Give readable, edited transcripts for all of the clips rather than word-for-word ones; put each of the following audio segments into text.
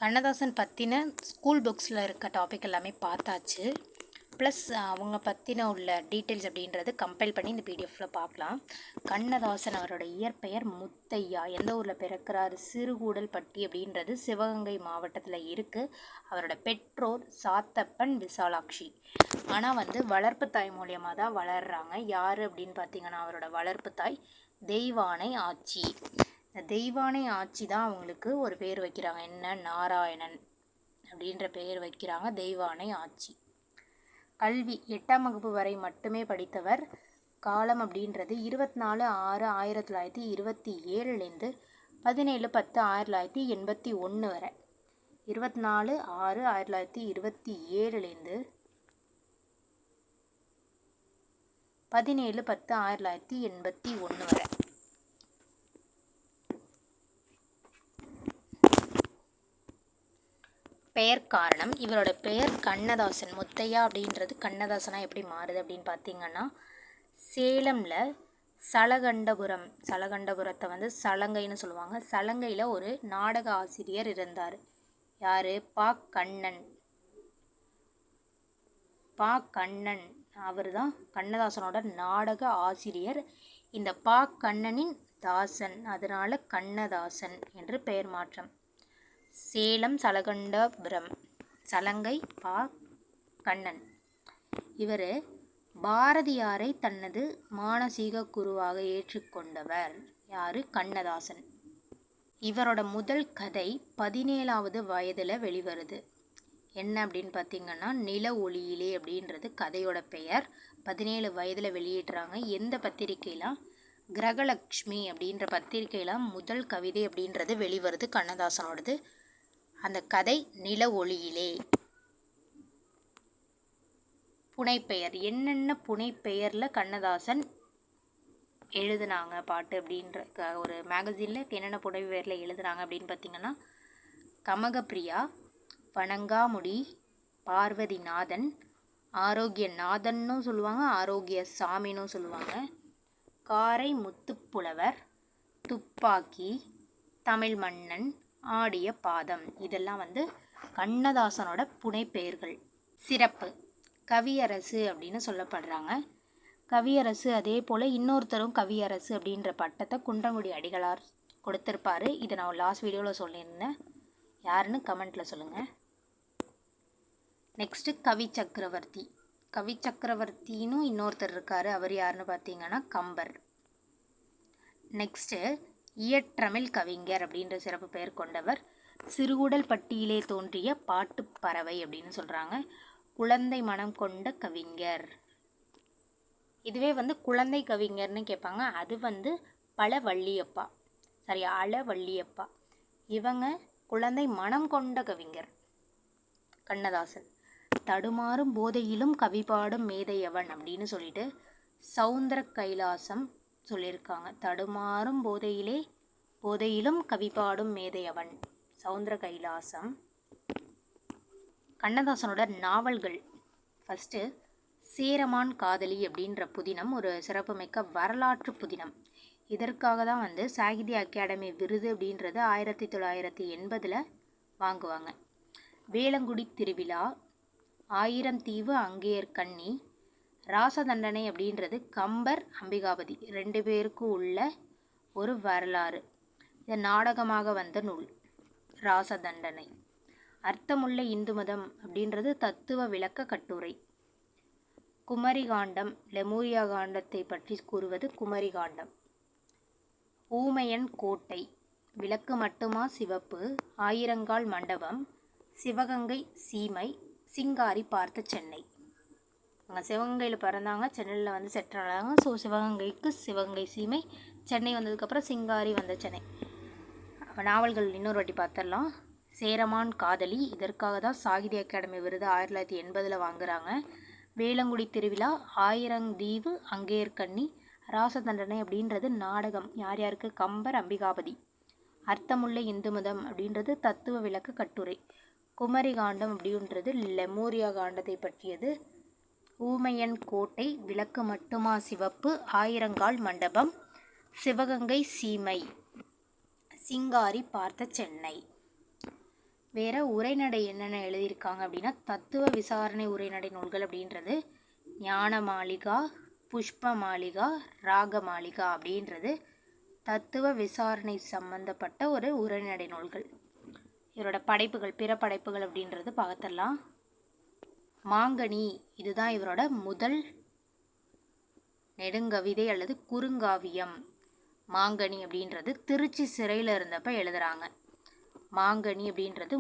கண்ணதாசன் பற்றின ஸ்கூல் புக்ஸில் இருக்க டாபிக் எல்லாமே பார்த்தாச்சு. ப்ளஸ் அவங்க பற்றின உள்ள டீட்டெயில்ஸ் அப்படின்றது கம்பைல் பண்ணி இந்த பிடிஎஃப்பில் பார்க்கலாம். கண்ணதாசன் அவரோட இயற்பெயர் முத்தையா. எந்த ஊரில் பிறக்கிறாரு? சிறுகூடல்பட்டி அப்படின்றது சிவகங்கை மாவட்டத்தில் இருக்குது. அவரோட பெற்றோர் சாத்தப்பன், விசாலாட்சி. ஆனால் வளர்ப்பு தாய் மூலியமாக தான் வளர்கிறாங்க. யார் அப்படின்னு பார்த்தீங்கன்னா அவரோட வளர்ப்பு தாய் தெய்வானை ஆச்சி. இந்த தெய்வானை ஆட்சி தான் அவங்களுக்கு ஒரு பேர் வைக்கிறாங்க. என்ன? நாராயணன் அப்படின்ற பெயர் வைக்கிறாங்க. தெய்வானை ஆட்சி. கல்வி 8ஆம் வகுப்பு வரை மட்டுமே படித்தவர். காலம் அப்படின்றது 24/6/1927 17/10/1981 வரை. 24/6/1927 17/10/1981 வரை. பெயர் காரணம். இவரோட பெயர் கண்ணதாசன். முத்தையா அப்படின்றது கண்ணதாசனாக எப்படி மாறுது அப்படின்னு பார்த்தீங்கன்னா, சேலமில் சலகண்டபுரத்தை சலங்கைன்னு சொல்லுவாங்க. சலங்கையில் ஒரு நாடக ஆசிரியர் இருந்தார். யார்? பா கண்ணன். அவர் தான் கண்ணதாசனோட நாடக ஆசிரியர். இந்த பா கண்ணனின் தாசன், அதனால் கண்ணதாசன் என்று பெயர் மாற்றம். சேலம் சலகண்டபுரம், சலங்கை பா கண்ணன். இவர் பாரதியாரை தனது மானசீக குருவாக ஏற்றுக்கொண்டவர். யார்? கண்ணதாசன். இவரோட முதல் கதை 17வது வயதில் வெளிவருது. என்ன அப்படின்னு பார்த்தீங்கன்னா, நில ஒளியிலே அப்படின்றது கதையோட பெயர். 17 வயதில் வெளியிடுறாங்க. எந்த பத்திரிக்கைலாம்? கிரகலக்ஷ்மி அப்படின்ற பத்திரிக்கையில் முதல் கவிதை அப்படின்றது வெளிவருது கண்ணதாசனோடது. அந்த கதை நில ஒளியிலே. புனைப்பெயர் என்னென்ன? புனைப்பெயரில் கண்ணதாசன் எழுதுனாங்க பாட்டு அப்படின்ற ஒரு மேகசினில் என்னென்ன புனைப்பெயரில் எழுதுனாங்க அப்படின்னு பார்த்தீங்கன்னா, கமகப்பிரியா, வணங்காமுடி, பார்வதிநாதன், ஆரோக்கியநாதன்னு சொல்லுவாங்க, ஆரோக்கிய சாமின்னு சொல்லுவாங்க, காரை முத்துப்புலவர், துப்பாக்கி, தமிழ் மன்னன், ஆடிய பாதம். இதெல்லாம் கண்ணதாசனோட புனைப்பெயர்கள். சிறப்பு கவியரசு அப்படின்னு சொல்லப்படுறாங்க. கவியரசு அதே போல் இன்னொருத்தரும் கவியரசு அப்படின்ற பட்டத்தை குன்றங்குடி அடிகளார் கொடுத்துருப்பாரு. இதை நான் லாஸ்ட் வீடியோவில் சொல்லியிருந்தேன். யாருன்னு கமெண்ட்டில் சொல்லுங்கள். நெக்ஸ்ட்டு கவி சக்கரவர்த்தி. கவி சக்கரவர்த்தின்னு இன்னொருத்தர் இருக்கார். அவர் யாருன்னு பார்த்தீங்கன்னா கம்பர். நெக்ஸ்ட்டு இயற்றமிழ் கவிஞர் அப்படின்ற சிறப்பு பெயர் கொண்டவர். சிறுகூடல்பட்டியிலே தோன்றிய பாட்டு பறவை அப்படின்னு சொல்கிறாங்க. குழந்தை மனம் கொண்ட கவிஞர். இதுவே குழந்தை கவிஞர்னு கேட்பாங்க. அது அளவள்ளியப்பா. இவங்க குழந்தை மனம் கொண்ட கவிஞர் கண்ணதாசன். தடுமாறும் போதையிலும் கவிபாடும் மேதையவன் அப்படின்னு சொல்லிட்டு சௌந்தர கைலாசம் சொல்லியிருக்காங்க. தடுமாறும் போதையிலும் கவிபாடும் மேதையவன், சௌந்தர கைலாசம். கண்ணதாசனோட நாவல்கள். ஃபஸ்ட்டு சேரமான் காதலி அப்படின்ற புதினம் ஒரு சிறப்புமிக்க வரலாற்று புதினம். இதற்காக தான் சாகித்ய அகாடமி விருது அப்படின்றது 1980 வாங்குவாங்க. வேளங்குடி திருவிழா, 1000 தீவு அங்கேற்கண்ணி, ராசதண்டனை அப்படின்றது கம்பர் அம்பிகாபதி 2 பேருக்கும் உள்ள ஒரு வரலாறு. இது நாடகமாக வந்த நூல் ராசதண்டனை. அர்த்தமுள்ள இந்து மதம் அப்படின்றது தத்துவ விளக்க கட்டுரை. குமரிகாண்டம், லெமூரியா காண்டத்தை பற்றி கூறுவது குமரிகாண்டம். ஊமையன் கோட்டை, விளக்கு மட்டுமா சிவப்பு, ஆயிரங்கால் மண்டபம், சிவகங்கை சீமை, சிங்காரி பார்த்த சென்னை. அவங்க சிவகங்கையில் பிறந்தாங்க, சென்னையில் செட்டில் ஆனாங்க. ஸோ சிவகங்கைக்கு சிவகங்கை சீமை, சென்னை வந்ததுக்கப்புறம் சிங்காரி வந்த சென்னை. நாவல்கள் இன்னொரு வாட்டி பார்த்துடலாம். சேரமான் காதலி, இதற்காக தான் சாகித்ய அகாடமி விருது 1980 வாங்குகிறாங்க. வேளங்குடி திருவிழா, 1000 தீவு அங்கேற்கண்ணி, ராசதண்டனை அப்படின்றது நாடகம். யார் யாருக்கு? கம்பர் அம்பிகாபதி. அர்த்தமுள்ள இந்து மதம் அப்படின்றது தத்துவ விளக்க கட்டுரை. குமரி காண்டம் அப்படின்றது லெமூரியா காண்டத்தை பற்றியது. ஊமையன் கோட்டை, விளக்கு மட்டுமா சிவப்பு, ஆயிரங்கால் மண்டபம், சிவகங்கை சீமை, சிங்காரி பார்த்த சென்னை. வேறு உரைநடை என்னென்ன எழுதியிருக்காங்க அப்படின்னா தத்துவ விசாரணை உரைநடை நூல்கள் அப்படின்றது ஞான மாளிகா, புஷ்ப மாளிகா, ராக மாளிகா அப்படின்றது தத்துவ விசாரணை சம்பந்தப்பட்ட ஒரு உரைநடை நூல்கள். இவரோட படைப்புகள், பிற படைப்புகள் அப்படின்றது பார்த்துடலாம். மாங்கனி, இதுதான் இவரோட முதல் நெடுங்கவிதை அல்லது குறுங்காவியம். மாங்கனி அப்படின்றது திருச்சி சிறையில் இருந்தப்ப எழுதுகிறாங்க. மாங்கனி அப்படின்றது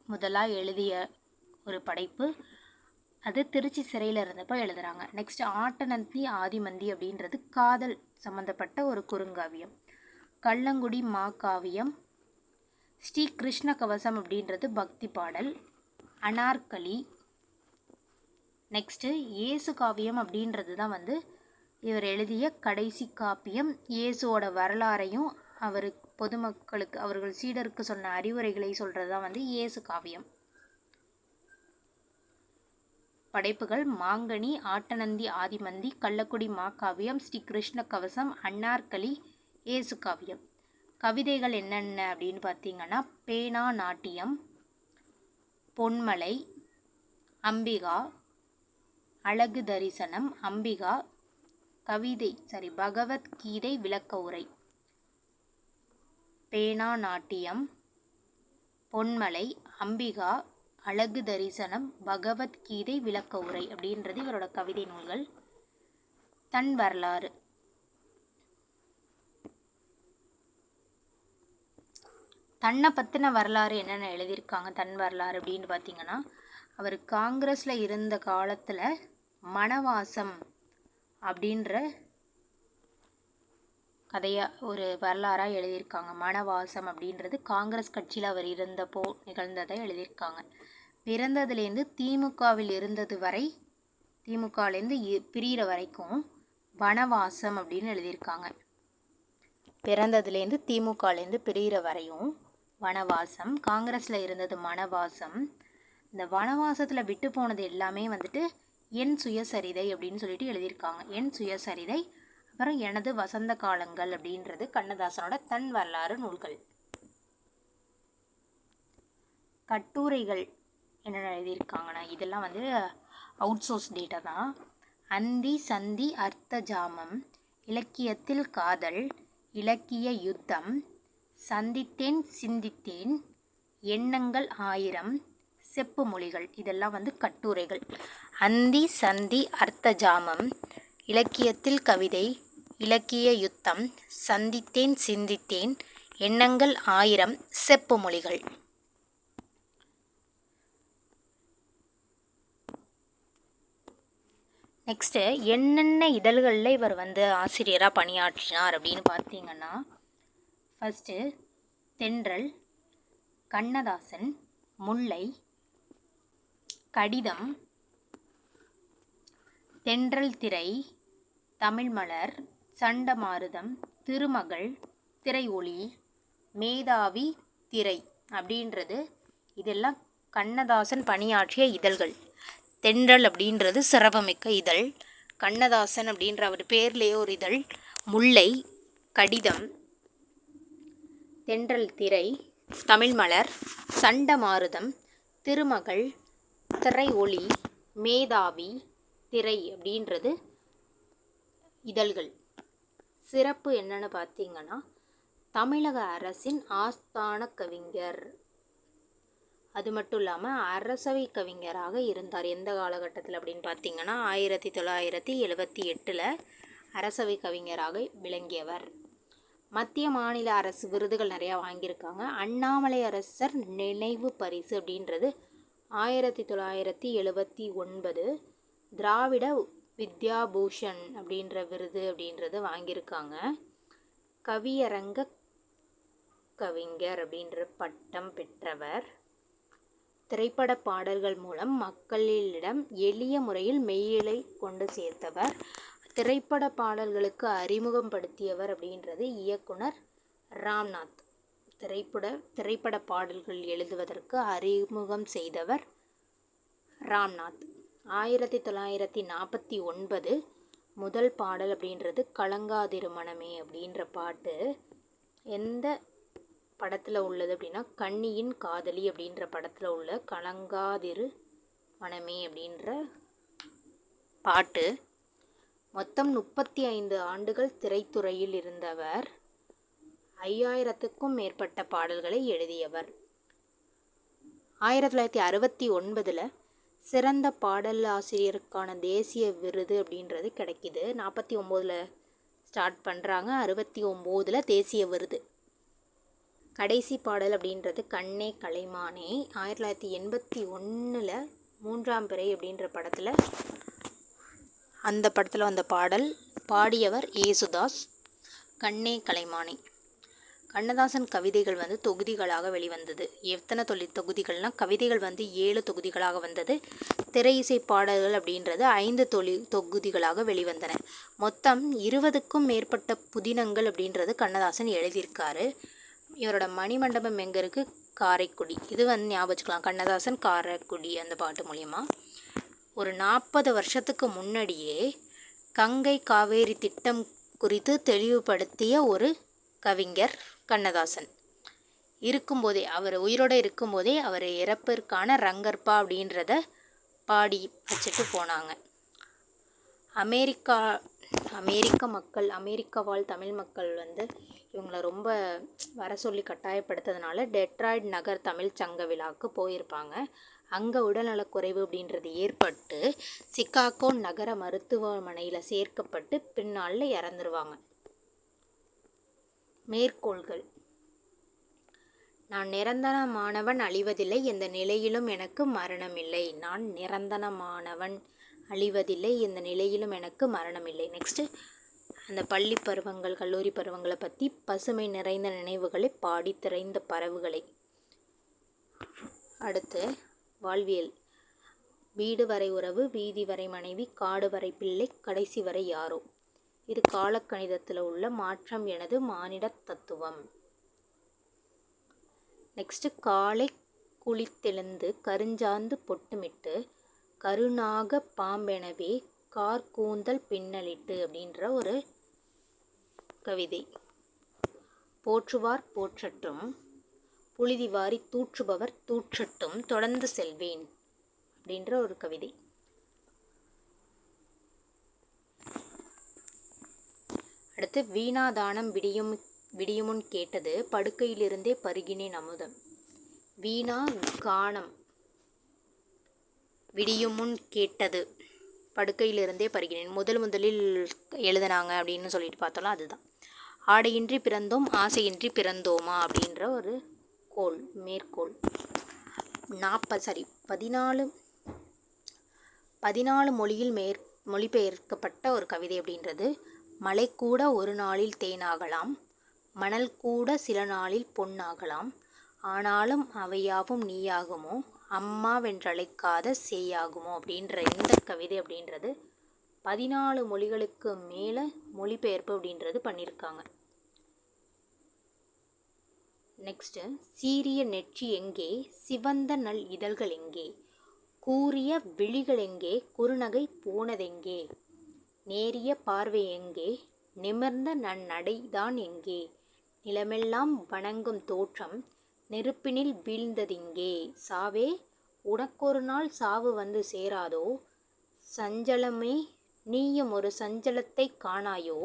முதலாக எழுதிய ஒரு படைப்பு. அது திருச்சி சிறையில் இருந்தப்போ எழுதுகிறாங்க. நெக்ஸ்ட் ஆட்டநந்தி ஆதிமந்தி அப்படின்றது காதல் சம்மந்தப்பட்ட ஒரு குறுங்காவியம். கள்ளங்குடி மாகாவியம். ஸ்ரீ கிருஷ்ண கவசம் அப்படின்றது பக்தி பாடல். அனார்கலி. நெக்ஸ்ட்டு இயேசு காவியம் அப்படின்றது தான் இவர் எழுதிய கடைசி காப்பியம். இயேசுவோட வரலாறையும் அவர் பொதுமக்களுக்கு, அவர்கள் சீடருக்கு சொன்ன அறிவுரைகளை சொல்கிறது தான் இயேசு காவியம். படைப்புகள் மாங்கனி, ஆட்டநந்தி ஆதிமந்தி, கள்ளக்குடி மாகாவியம், ஸ்ரீ கிருஷ்ண கவசம், அன்னார்கலி, இயேசு காவியம். கவிதைகள் என்னென்ன அப்படின்னு பார்த்தீங்கன்னா பேனா நாட்டியம், பொன்மலை, அம்பிகா, அழகு தரிசனம், அம்பிகா, பகவத்கீதை விளக்க உரை. பேனா நாட்டியம், பொன்மலை, அம்பிகா, அழகு தரிசனம், பகவத்கீதை விளக்க உரை அப்படின்றது இவரோட கவிதை நூல்கள். தன் வரலாறு. தன்னை பற்றின வரலாறு என்னென்ன எழுதியிருக்காங்க தன் வரலாறு அப்படின்னு பார்த்தீங்கன்னா அவர் காங்கிரஸில் இருந்த காலத்தில் மணவாசம் அப்படின்ற கதையாக ஒரு வரலாறாக எழுதியிருக்காங்க. மணவாசம் அப்படின்றது காங்கிரஸ் கட்சியில் அவர் இருந்தப்போ நிகழ்ந்ததை எழுதியிருக்காங்க. பிறந்ததுலேருந்து திமுகவில் இருந்தது வரை, திமுகலேருந்து பிரிகிற வரைக்கும் வனவாசம் அப்படின்னு எழுதியிருக்காங்க. பிறந்ததுலேருந்து திமுகலேருந்து பிரிகிற வரையும் வனவாசம். காங்கிரஸில் இருந்தது மணவாசம். இந்த வனவாசத்தில் விட்டு போனது எல்லாமே என் சுயசரிதை அப்படின்னு சொல்லிட்டு எழுதியிருக்காங்க. என் சுயசரிதை, அப்புறம் எனது வசந்த காலங்கள் அப்படின்றது கண்ணதாசனோட தன் வரலாறு நூல்கள். கட்டுரைகள் என்னென்ன எழுதியிருக்காங்கன்னா இதெல்லாம் அவுட் சோர்ஸ் டேட்டா தான். அந்தி சந்தி அர்த்த ஜாமம், இலக்கியத்தில் காதல், இலக்கிய யுத்தம், சந்தித்தேன் சிந்தித்தேன், எண்ணங்கள் ஆயிரம், செப்பு மொழிகள். இதெல்லாம் கட்டுரைகள். அந்தி சந்தி அர்த்த ஜாமம், இலக்கியத்தில் கவிதை, இலக்கிய யுத்தம், சந்தித்தேன் சிந்தித்தேன், எண்ணங்கள் ஆயிரம், செப்பு மொழிகள். நெக்ஸ்ட்டு என்னென்ன இதழ்களில் இவர் ஆசிரியராக பணியாற்றினார் அப்படின்னு பார்த்தீங்கன்னா ஃபஸ்ட்டு தென்றல், கண்ணதாசன், முல்லை, கடிதம், தென்றல் திரை, தமிழ்மலர், சண்டமாருதம், திருமகள், திரை ஒளி, மேதாவி, திரை அப்படின்றது இதெல்லாம் கண்ணதாசன் பணியாற்றிய இதழ்கள். தென்றல் அப்படின்றது சிறப்புமிக்க இதழ். கண்ணதாசன் அப்படின்ற அவர் பேர்லேயே ஒரு இதழ். முல்லை, கடிதம், தென்றல் திரை, தமிழ்மலர், சண்டமாருதம், திருமகள், திரை ஒளி, மேதாவி, திரை அப்படின்றது இதழ்கள். சிறப்பு என்னன்னு பார்த்தீங்கன்னா தமிழக அரசின் ஆஸ்தான கவிஞர். அது மட்டும் இல்லாமல் அரசவை கவிஞராக இருந்தார். எந்த காலகட்டத்தில் அப்படின்னு பார்த்தீங்கன்னா 1978 அரசவை கவிஞராக விளங்கியவர். மத்திய மாநில அரசு விருதுகள் நிறையா வாங்கியிருக்காங்க. அண்ணாமலை அரசர் நினைவு பரிசு அப்படின்றது 1979 திராவிட வித்யாபூஷன் அப்படின்ற விருது அப்படின்றது வாங்கியிருக்காங்க. கவியரங்க கவிஞர் அப்படின்ற பட்டம் பெற்றவர். திரைப்பட பாடல்கள் மூலம் மக்களிடம் எளிய முறையில் மெய்யியலை கொண்டு சேர்த்தவர். திரைப்பட பாடல்களுக்கு அறிமுகப்படுத்தியவர் அப்படின்றது இயக்குனர் ராம்நாத். திரைப்பட பாடல்கள் எழுதுவதற்கு அறிமுகம் செய்தவர் ராம்நாத். 1949 முதல் பாடல் அப்படின்றது கலங்காதிரு மனமே அப்படின்ற பாட்டு எந்த படத்தில் உள்ளது அப்படின்னா கன்னியின் காதலி அப்படின்ற படத்தில் உள்ள கலங்காதிரு மனமே அப்படின்ற பாட்டு. மொத்தம் 35 ஆண்டுகள் திரைத்துறையில் இருந்தவர். 5000க்கும் மேற்பட்ட பாடல்களை எழுதியவர். 1969 சிறந்த பாடலாசிரியருக்கான தேசிய விருது அப்படின்றது கிடைக்கிது. 49 ஸ்டார்ட் பண்ணுறாங்க, 69 தேசிய விருது. கடைசி பாடல் அப்படின்றது கண்ணே கலைமானே. 1981 மூன்றாம் பிறை அப்படின்ற படத்தில் அந்த படத்தில் வந்த பாடல். பாடியவர் ஏசுதாஸ். கண்ணே கலைமானே. கண்ணதாசன் கவிதைகள் தொகுதிகளாக வெளிவந்தது. எத்தனை தொகுதிகள்னால் கவிதைகள் 7 தொகுதிகளாக வந்தது. திரை இசை பாடல்கள் அப்படின்றது 5 தொகுதிகளாக வெளிவந்தன. மொத்தம் 20க்கும் மேற்பட்ட புதினங்கள் அப்படின்றது கண்ணதாசன் எழுதியிருக்காரு. இவரோட மணிமண்டபம் எங்கே இருக்குது? காரைக்குடி. இது ஞாபகம் வச்சுக்கலாம், கண்ணதாசன் காரைக்குடி அந்த பாட்டு மூலிமா. ஒரு 40 வருஷத்துக்கு முன்னாடியே கங்கை காவேரி திட்டம் குறித்து தெளிவுபடுத்திய ஒரு கவிஞர் கண்ணதாசன். இருக்கும்போதே, அவர் உயிரோடு இருக்கும்போதே அவர் இறப்பிற்கான ரங்கற்பா அப்படின்றத பாடி வச்சுட்டு போனாங்க. அமெரிக்கா வாழ் தமிழ் மக்கள் இவங்களை ரொம்ப வர சொல்லி கட்டாயப்படுத்ததுனால டெட்ராய்ட் நகர் தமிழ் சங்க விழாவுக்கு போயிருப்பாங்க. அங்கே உடல்நலக்குறைவு அப்படின்றது ஏற்பட்டு சிகாகோ நகர மருத்துவமனையில் சேர்க்கப்பட்டு பின்னாளில் இறந்துருவாங்க. மேற்கோள்கள்: நான் நிரந்தரமானவன், அழிவதில்லை, எந்த நிலையிலும் எனக்கு மரணமில்லை. நான் நிரந்தரமானவன், அழிவதில்லை, எந்த நிலையிலும் எனக்கு மரணமில்லை. நெக்ஸ்ட்டு அந்த பள்ளி பருவங்கள், கல்லூரி பருவங்களை பற்றி. பசுமை நிறைந்த நினைவுகளை பாடி திரைந்த பறவுகளை. அடுத்து வாழ்வியல். வீடு வரை உறவு, வீதி வரை மனைவி, காடு வரை பிள்ளை, கடைசி வரை யாரோ. இது காலக்கணிதத்தில் உள்ள மாற்றம் எனது மானிட தத்துவம். நெக்ஸ்ட்டு காலை குளித்தெழுந்து கருஞ்சாந்து பொட்டுமிட்டு கருநாக பாம்பெனவே கார்கூந்தல் பின்னலிட்டு அப்படின்ற ஒரு கவிதை. போற்றுவார் போற்றட்டும், புழுதி வாரி தூற்றுபவர் தூற்றட்டும், தொடர்ந்து செல்வேன் அப்படின்ற ஒரு கவிதை. அடுத்து வீணாதானம் விடியுமுன் கேட்டது, படுக்கையிலிருந்தே பருகினேன் அமுதம். வீணா கானம் விடியுமுன் கேட்டது, படுக்கையிலிருந்தே பருகினேன். முதலில் எழுதினாங்க அப்படின்னு சொல்லிட்டு பார்த்தோம்னா அதுதான். ஆடையின்றி பிறந்தோம், ஆசையின்றி பிறந்தோமா அப்படின்ற ஒரு மேற்கோள். 14 மொழியில் மொழிபெயர்க்கப்பட்ட ஒரு கவிதை அப்படின்றது. மலை கூட ஒரு நாளில் தேனாகலாம், மணல் கூட சில நாளில் பொன்னாகலாம், ஆனாலும் அவையாவும் நீயாகுமோ, அம்மா வென்றழைக்காத சேயாகுமோ அப்படின்ற இந்த கவிதை அப்படின்றது 14 மொழிகளுக்கு மேலே மொழிபெயர்ப்பு அப்படின்றது பண்ணியிருக்காங்க. நெக்ஸ்ட்டு சீரிய நெற்றி எங்கே, சிவந்த நல் இதழ்கள் எங்கே, கூரிய விழிகள் எங்கே, குறுநகை போனதெங்கே, நேரிய பார்வை எங்கே, நிமிர்ந்த நன்னடைதான் எங்கே, நிலமெல்லாம் வணங்கும் தோற்றம் நெருப்பினில் வீழ்ந்ததிங்கே, சாவே உனக்கொரு நாள் சாவு சேராதோ, சஞ்சலமே நீயும் ஒரு சஞ்சலத்தை காணாயோ,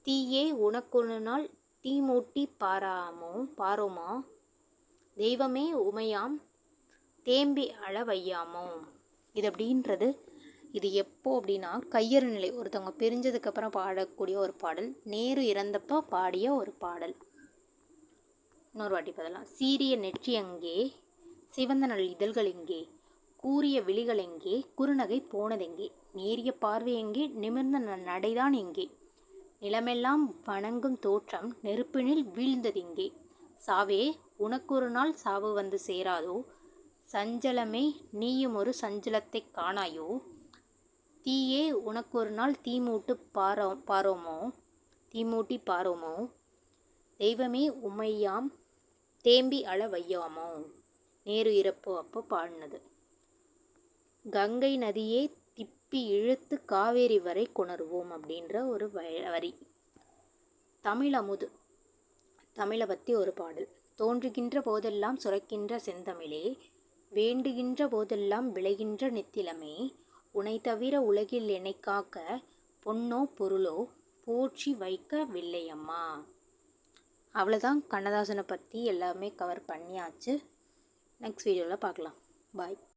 தீயே உனக்கொரு நாள் தீமூட்டி பாரோமா, தெய்வமே உமையாம் தேம்பி அளவையாமோ. இது அப்படின்றது இது எப்போ அப்படின்னா கையறு நிலை, ஒருத்தவங்க பிரிஞ்சதுக்கப்புறம் பாடக்கூடிய ஒரு பாடல். நேரு இறந்தப்போ பாடிய ஒரு பாடல். இன்னொரு வாட்டி பார்த்தலாம். சீரிய நெற்றி எங்கே, சிவந்த நல் இதழ்கள் எங்கே, கூரிய விழிகள் எங்கே, குறுநகை போனதெங்கே, நேரிய பார்வை எங்கே, நிமிர்ந்த நடைதான் எங்கே, நிலமெல்லாம் வணங்கும் தோற்றம் நெருப்பினில் வீழ்ந்ததிங்கே, சாவே உனக்கொரு நாள் சாவு சேராதோ, சஞ்சலமே நீயும் ஒரு சஞ்சலத்தை காணாயோ, தீயே உனக்கொரு நாள் தீமூட்டி பாரோமோ, தெய்வமே உமையாம் தேம்பி அளவையாமோ. நேரு இறப்பு அப்போ பாடினது. கங்கை நதியே திப்பி இழுத்து காவேரி வரை கொணருவோம் அப்படின்ற ஒரு வரி. தமிழ் அமுது. தமிழை பற்றி ஒரு பாடல். தோன்றுகின்ற போதெல்லாம் சுரக்கின்ற செந்தமிழே, வேண்டுகின்ற போதெல்லாம் விளைகின்ற நித்திலமே, உனை தவிர உலகில் என்னைக் காக்க பொன்னோ பொருளோ போற்றி வைக்க வில்லையம்மா. அவ்வளோதான், கண்ணதாசனை பற்றி எல்லாமே கவர் பண்ணியாச்சு. நெக்ஸ்ட் வீடியோவில் பார்க்கலாம். பாய்.